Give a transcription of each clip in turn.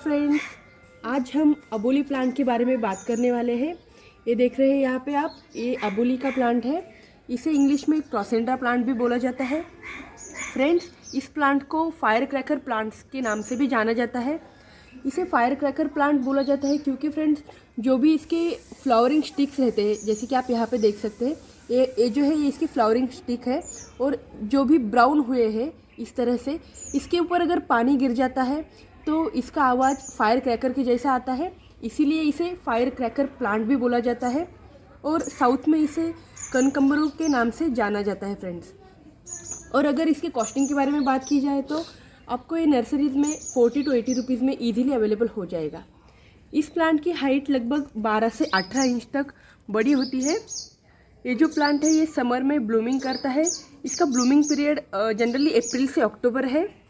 Friends, आज हम अबोली plant के बारे में बात करने वाले हैं। ये देख रहे हैं यहाँ पे आप, ये अबोली का प्लांट है। इसे इंग्लिश में क्रोसेंड्रा प्लांट भी बोला जाता है। फ्रेंड्स, इस प्लांट को फायर क्रैकर प्लांट्स के नाम से भी जाना जाता है। इसे फायर क्रैकर प्लांट बोला जाता है क्योंकि फ्रेंड्स, जो भी इसके फ्लावरिंग स्टिक्स रहते हैं, जैसे कि आप यहाँ पे देख सकते हैं, ये जो है ये इसकी फ्लावरिंग स्टिक है। और जो भी ब्राउन हुए हैं इस तरह से, इसके ऊपर अगर पानी गिर जाता है तो इसका आवाज़ फायर क्रैकर के जैसा आता है, इसीलिए इसे फायर क्रैकर प्लांट भी बोला जाता है। और साउथ में इसे कनकम्बरू के नाम से जाना जाता है फ्रेंड्स। और अगर इसके कॉस्टिंग के बारे में बात की जाए तो आपको ये नर्सरीज में 40 to 80 रुपीज़ में ईजिली अवेलेबल हो जाएगा। इस प्लांट की हाइट लगभग 12 से 18 इंच तक बड़ी होती है। ये जो प्लांट है ये समर में ब्लूमिंग करता है। इसका ब्लूमिंग पीरियड जनरली अप्रैल से अक्टूबर है।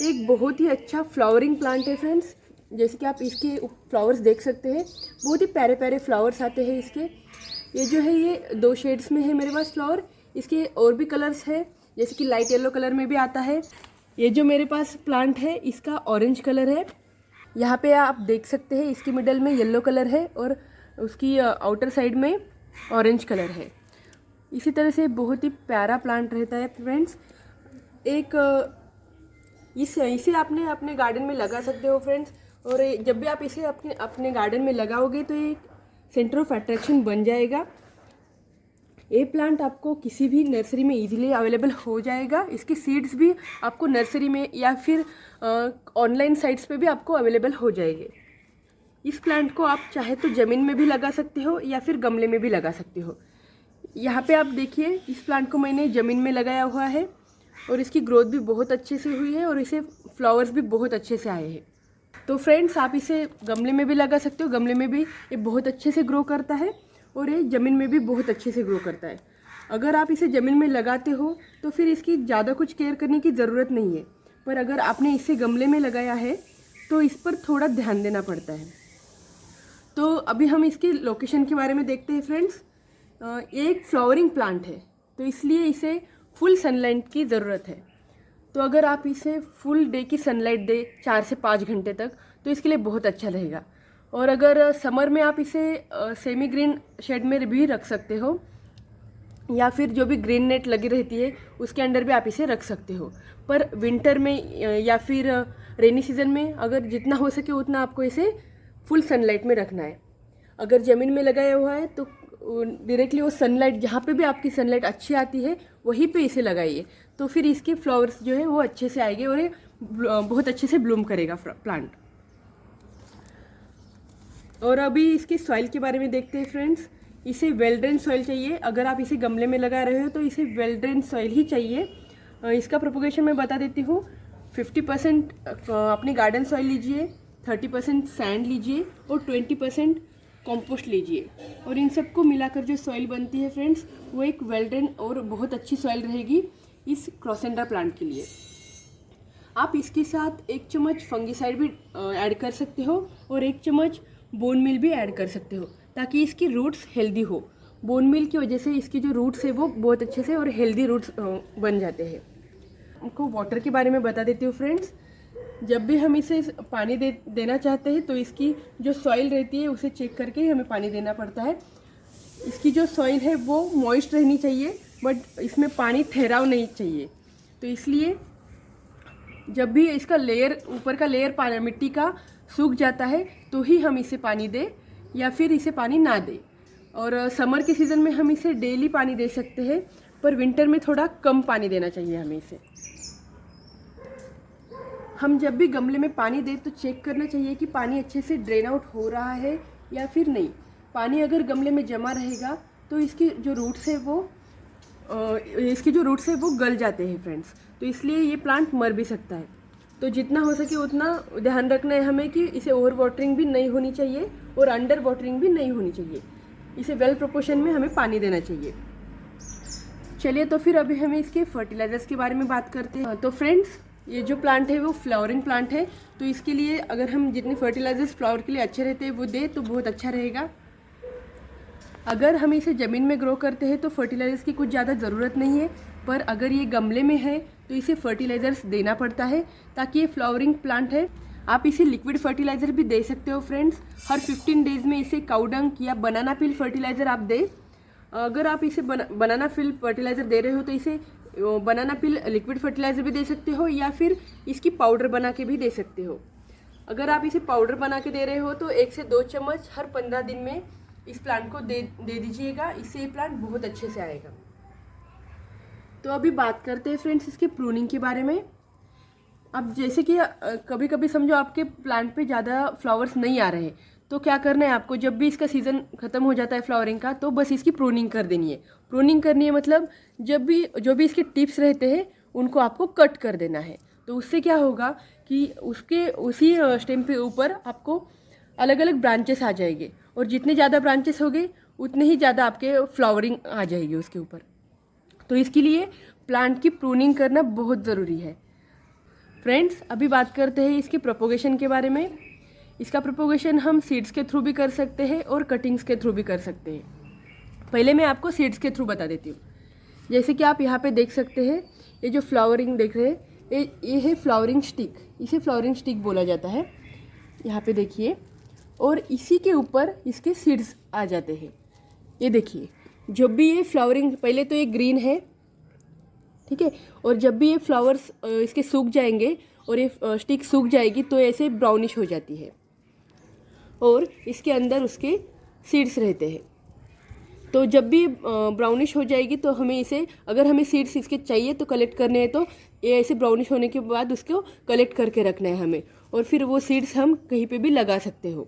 एक बहुत ही अच्छा फ्लावरिंग प्लांट है फ्रेंड्स। जैसे कि आप इसके फ्लावर्स देख सकते हैं, बहुत ही प्यारे प्यारे फ्लावर्स आते हैं इसके। ये जो है ये 2 शेड्स में है मेरे पास फ्लावर। इसके और भी कलर्स है, जैसे कि लाइट येलो कलर में भी आता है। ये जो मेरे पास प्लांट है इसका ऑरेंज कलर है। यहाँ पे आप देख सकते हैं इसकी मिडल में येलो कलर है और उसकी आउटर साइड में ऑरेंज कलर है। इसी तरह से बहुत ही प्यारा प्लांट रहता है फ्रेंड्स। इसे आपने अपने गार्डन में लगा सकते हो फ्रेंड्स। और जब भी आप इसे अपने गार्डन में लगाओगे तो ये सेंटर ऑफ अट्रैक्शन बन जाएगा। ये प्लांट आपको किसी भी नर्सरी में इजीली अवेलेबल हो जाएगा। इसके सीड्स भी आपको नर्सरी में या फिर ऑनलाइन साइट्स पे भी आपको अवेलेबल हो जाएंगे। इस प्लांट को आप चाहे तो ज़मीन में भी लगा सकते हो या फिर गमले में भी लगा सकते हो। यहाँ पे आप देखिए, इस प्लांट को मैंने ज़मीन में लगाया हुआ है और इसकी ग्रोथ भी बहुत अच्छे से हुई है और इसे फ्लावर्स भी बहुत अच्छे से आए हैं। तो फ्रेंड्स, आप इसे गमले में भी लगा सकते हो। गमले में भी ये बहुत अच्छे से ग्रो करता है और ये ज़मीन में भी बहुत अच्छे से ग्रो करता है। अगर आप इसे ज़मीन में लगाते हो तो फिर इसकी ज़्यादा कुछ केयर करने की ज़रूरत नहीं है। पर अगर आपने इसे गमले में लगाया है तो इस पर थोड़ा ध्यान देना पड़ता है। तो अभी हम इसकी लोकेशन के बारे में देखते हैं फ्रेंड्स। ये एक फ्लावरिंग प्लांट है तो इसलिए इसे फुल सनलाइट की ज़रूरत है। तो अगर आप इसे फुल डे की सनलाइट दे 4 से 5 घंटे तक तो इसके लिए बहुत अच्छा रहेगा। और अगर समर में आप इसे सेमी ग्रीन शेड में भी रख सकते हो या फिर जो भी ग्रीन नेट लगी रहती है उसके अंदर भी आप इसे रख सकते हो। पर विंटर में या फिर रेनी सीजन में अगर जितना हो सके उतना आपको इसे फुल सनलाइट में रखना है। अगर ज़मीन में लगाया हुआ है तो डायरेक्टली वो सनलाइट, जहाँ पे भी आपकी सनलाइट अच्छी आती है वहीं पे इसे लगाइए, तो फिर इसके फ्लावर्स जो है वो अच्छे से आएंगे और ये बहुत अच्छे से ब्लूम करेगा प्लांट। और अभी इसकी सॉइल के बारे में देखते हैं फ्रेंड्स। इसे वेल ड्रेन सॉइल चाहिए। अगर आप इसे गमले में लगा रहे हो तो इसे वेल ड्रेन सॉइल ही चाहिए। इसका प्रोपोगेशन मैं बता देती हूँ। 50% अपनी गार्डन सॉइल लीजिए, 30% सैंड लीजिए और 20% कंपोस्ट लीजिए। और इन सबको मिलाकर जो सॉइल बनती है फ्रेंड्स, वो एक वेल ड्रेन और बहुत अच्छी सॉइल रहेगी इस क्रोसेंड्रा प्लांट के लिए। आप इसके साथ 1 चम्मच फंगीसाइड भी ऐड कर सकते हो और 1 चम्मच बोन मील भी ऐड कर सकते हो ताकि इसकी रूट्स हेल्दी हो। बोन मील की वजह से इसकी जो रूट्स है वो बहुत अच्छे से और हेल्दी रूट्स बन जाते हैं। आपको वाटर के बारे में बता देती हूँ फ्रेंड्स। जब भी हम इसे पानी देना चाहते हैं तो इसकी जो सॉइल रहती है उसे चेक करके ही हमें पानी देना पड़ता है। इसकी जो सॉइल है वो मॉइस्ट रहनी चाहिए, बट इसमें पानी ठहराव नहीं चाहिए। तो इसलिए जब भी इसका लेयर, ऊपर का लेयर मिट्टी का सूख जाता है तो ही हम इसे पानी दें या फिर इसे पानी ना दें। और समर के सीज़न में हम इसे डेली पानी दे सकते हैं, पर विंटर में थोड़ा कम पानी देना चाहिए हमें इसे। हम जब भी गमले में पानी दें तो चेक करना चाहिए कि पानी अच्छे से ड्रेन आउट हो रहा है या फिर नहीं। पानी अगर गमले में जमा रहेगा तो इसकी जो रूट्स है वो गल जाते हैं फ्रेंड्स। तो इसलिए ये प्लांट मर भी सकता है। तो जितना हो सके उतना ध्यान रखना है हमें कि इसे ओवर वाटरिंग भी नहीं होनी चाहिए और अंडर वाटरिंग भी नहीं होनी चाहिए। इसे वेल प्रोपोर्शन में हमें पानी देना चाहिए। चलिए, तो फिर अभी हमें इसके फर्टिलाइजर्स के बारे में बात करते हैं। तो फ्रेंड्स, ये जो प्लांट है वो फ्लावरिंग प्लांट है, तो इसके लिए अगर हम जितने फर्टिलाइजर्स फ्लावर के लिए अच्छे रहते हैं वो दे तो बहुत अच्छा रहेगा। अगर हम इसे ज़मीन में ग्रो करते हैं तो फर्टिलाइजर्स की कुछ ज़्यादा ज़रूरत नहीं है, पर अगर ये गमले में है तो इसे फर्टिलाइजर्स देना पड़ता है ताकि ये फ्लावरिंग प्लांट है आप इसे लिक्विड फर्टिलाइज़र भी दे सकते हो फ्रेंड्स। हर 15 डेज़ में इसे काऊ डंग या बनाना पील फर्टिलाइज़र आप दें। अगर आप इसे बनाना पील फर्टिलाइज़र दे रहे हो तो इसे बनाना पील लिक्विड फर्टिलाइज़र भी दे सकते हो या फिर इसकी पाउडर बना के भी दे सकते हो। अगर आप इसे पाउडर बना के दे रहे हो तो 1 से 2 चम्मच हर 15 दिन में इस प्लांट को दे दीजिएगा। इससे ये प्लांट बहुत अच्छे से आएगा। तो अभी बात करते हैं फ्रेंड्स इसके प्रूनिंग के बारे में। अब जैसे कि कभी कभी समझो आपके प्लांट पे ज़्यादा फ्लावर्स नहीं आ रहे, तो क्या करना है आपको, जब भी इसका सीज़न ख़त्म हो जाता है फ्लावरिंग का, तो बस इसकी प्रूनिंग कर देनी है। प्रूनिंग करनी है मतलब जो भी इसके टिप्स रहते हैं उनको आपको कट कर देना है। तो उससे क्या होगा कि उसके उसी स्टेम पे ऊपर आपको अलग अलग ब्रांचेस आ जाएंगे, और जितने ज़्यादा ब्रांचेस होंगे उतने ही ज़्यादा आपके फ्लावरिंग आ जाएगी उसके ऊपर। तो इसके लिए प्लांट की प्रूनिंग करना बहुत ज़रूरी है फ्रेंड्स। अभी बात करते हैं इसके प्रोपोगेशन के बारे में। इसका प्रोपोगेशन हम सीड्स के थ्रू भी कर सकते हैं और कटिंग्स के थ्रू भी कर सकते हैं। पहले मैं आपको सीड्स के थ्रू बता देती हूँ। जैसे कि आप यहाँ पे देख सकते हैं, ये जो फ्लावरिंग देख रहे हैं ये है फ्लावरिंग स्टिक। इसे फ्लावरिंग स्टिक बोला जाता है। यहाँ पे देखिए, और इसी के ऊपर इसके सीड्स आ जाते हैं। ये देखिए, जब भी ये फ्लावरिंग, पहले तो ये ग्रीन है, ठीक है, और जब भी ये फ्लावर्स इसके सूख जाएंगे और ये स्टिक सूख जाएगी तो ऐसे ब्राउनिश हो जाती है, और इसके अंदर उसके सीड्स रहते हैं। तो जब भी ब्राउनिश हो जाएगी तो हमें इसे, अगर हमें सीड्स इसके चाहिए तो कलेक्ट करने हैं, तो ये ऐसे ब्राउनिश होने के बाद उसको कलेक्ट करके रखना है हमें, और फिर वो सीड्स हम कहीं पे भी लगा सकते हो।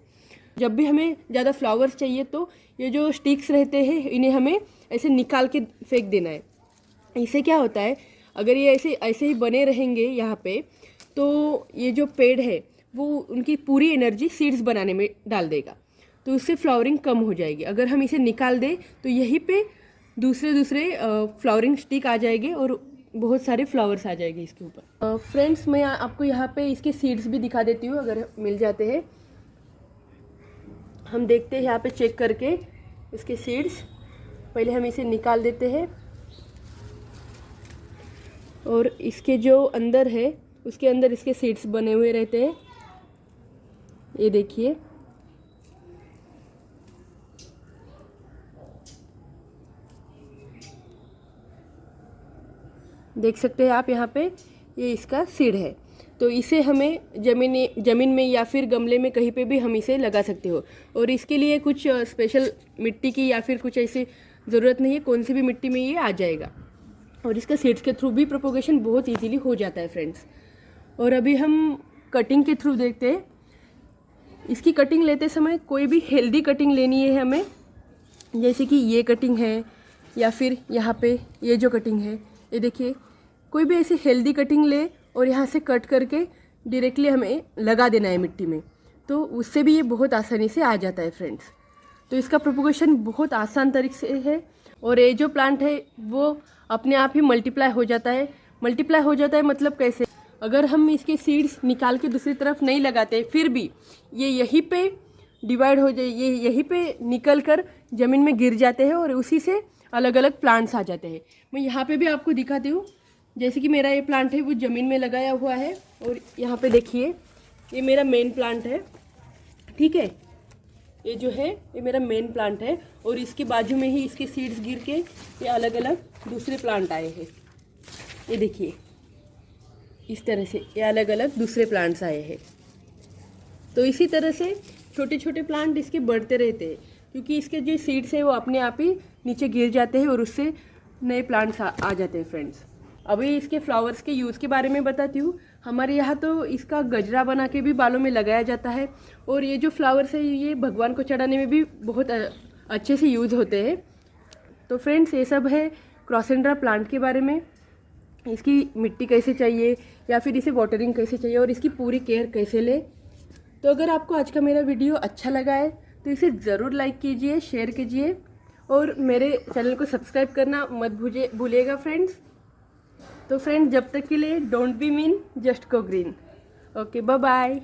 जब भी हमें ज़्यादा फ्लावर्स चाहिए तो ये जो स्टिक्स रहते हैं इन्हें हमें ऐसे निकाल के फेंक देना है। इससे क्या होता है, अगर ये ऐसे ही बने रहेंगे यहाँ पे, तो ये जो पेड़ है वो उनकी पूरी एनर्जी सीड्स बनाने में डाल देगा, तो उससे फ्लावरिंग कम हो जाएगी। अगर हम इसे निकाल दें तो यहीं पे दूसरे फ्लावरिंग स्टिक आ जाएंगे और बहुत सारे फ्लावर्स आ जाएंगे इसके ऊपर। फ्रेंड्स, मैं आपको यहाँ पे इसके सीड्स भी दिखा देती हूँ, अगर मिल जाते हैं। हम देखते हैं यहाँ पे चेक करके इसके सीड्स। पहले हम इसे निकाल देते हैं, और इसके जो अंदर है उसके अंदर इसके सीड्स बने हुए रहते हैं। ये देखिए, देख सकते हैं आप यहाँ पे, ये इसका सीड है। तो इसे हमें ज़मीन में या फिर गमले में कहीं पे भी हम इसे लगा सकते हो, और इसके लिए कुछ स्पेशल मिट्टी की या फिर कुछ ऐसी ज़रूरत नहीं है, कौन सी भी मिट्टी में ये आ जाएगा। और इसका सीड्स के थ्रू भी प्रोपोगेशन बहुत इजीली हो जाता है फ्रेंड्स। और अभी हम कटिंग के थ्रू देखते हैं। इसकी कटिंग लेते समय कोई भी हेल्दी कटिंग लेनी है हमें, जैसे कि ये कटिंग है या फिर यहाँ पे ये जो कटिंग है, ये देखिए, कोई भी ऐसी हेल्दी कटिंग ले और यहाँ से कट करके डायरेक्टली हमें लगा देना है मिट्टी में, तो उससे भी ये बहुत आसानी से आ जाता है फ्रेंड्स। तो इसका प्रोपोगेशन बहुत आसान तरीके से है, और ये जो प्लांट है वो अपने आप ही मल्टीप्लाई हो जाता है। मल्टीप्लाई हो जाता है मतलब कैसे, अगर हम इसके सीड्स निकाल के दूसरी तरफ नहीं लगाते, फिर भी ये यहीं पे डिवाइड हो जाए, ये यहीं पे निकल कर ज़मीन में गिर जाते हैं और उसी से अलग अलग प्लांट्स आ जाते हैं। मैं यहाँ पे भी आपको दिखाती हूँ। जैसे कि मेरा ये प्लांट है वो ज़मीन में लगाया हुआ है, और यहाँ पे देखिए ये मेरा मेन प्लांट है, ठीक है, ये जो है ये मेरा मेन प्लांट है, और इसके बाजू में ही इसके सीड्स गिर के ये अलग अलग दूसरे प्लांट आए हैं। ये देखिए, इस तरह से ये अलग अलग दूसरे प्लांट्स आए हैं। तो इसी तरह से छोटे छोटे प्लांट इसके बढ़ते रहते हैं, क्योंकि इसके जो सीड्स है वो अपने आप ही नीचे गिर जाते हैं और उससे नए प्लांट्स आ जाते हैं फ्रेंड्स। अभी इसके फ्लावर्स के यूज़ के बारे में बताती हूँ। हमारे यहाँ तो इसका गजरा बना के भी बालों में लगाया जाता है, और ये जो फ्लावर्स है ये भगवान को चढ़ाने में भी बहुत अच्छे से यूज़ होते हैं। तो फ्रेंड्स, ये सब है क्रॉसेंड्रा प्लांट के बारे में। इसकी मिट्टी कैसे चाहिए या फिर इसे वाटरिंग कैसे चाहिए और इसकी पूरी केयर कैसे ले। तो अगर आपको आज का मेरा वीडियो अच्छा लगा है तो इसे ज़रूर लाइक कीजिए, शेयर कीजिए, और मेरे चैनल को सब्सक्राइब करना मत भूलिएगा फ्रेंड्स। तो फ्रेंड्स, जब तक के लिए don't be mean, just go green. Okay, bye bye.